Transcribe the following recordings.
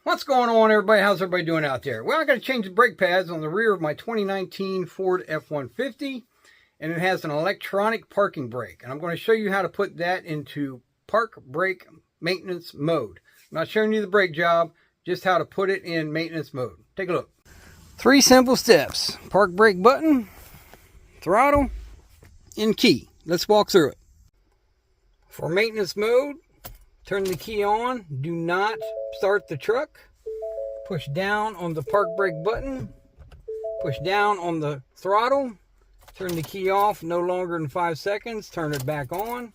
What's going on, everybody? How's everybody doing out there? Well, I got to change the brake pads on the rear of my 2019 Ford F-150, and it has an electronic parking brake. And I'm going to show you how to put that into park brake maintenance mode. I'm not showing you the brake job, just how to put it in maintenance mode. Take a look. 3 simple steps. Park brake button, throttle, and key. Let's walk through it. For maintenance mode, turn the key on. Do not start the truck. Push down on the park brake button. Push down on the throttle. Turn the key off no longer than 5 seconds. Turn it back on.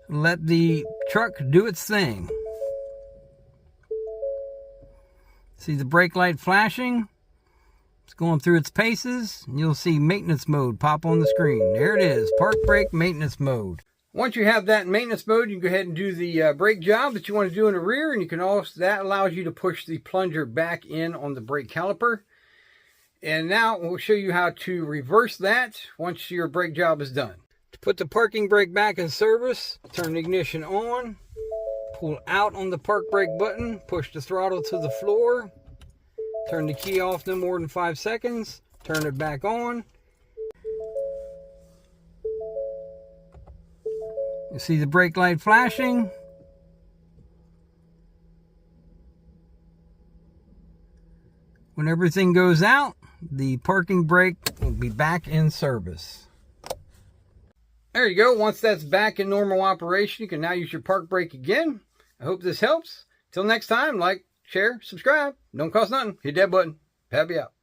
Let the truck do its thing. See the brake light flashing? It's going through its paces. You'll see maintenance mode pop on the screen. There it is, park brake maintenance mode. Once you have that in maintenance mode, you can go ahead and do the brake job that you want to do in the rear, and you can also, that allows you to push the plunger back in on the brake caliper. And now we'll show you how to reverse that once your brake job is done. To put the parking brake back in service, turn the ignition on, pull out on the park brake button, push the throttle to the floor, turn the key off no more than 5 seconds, turn it back on. You see the brake light flashing. When everything goes out, the parking brake will be back in service. There you go. Once that's back in normal operation, you can now use your park brake again. I hope this helps. Till next time, like, share, subscribe. Don't cost nothing. Hit that button. Happy out.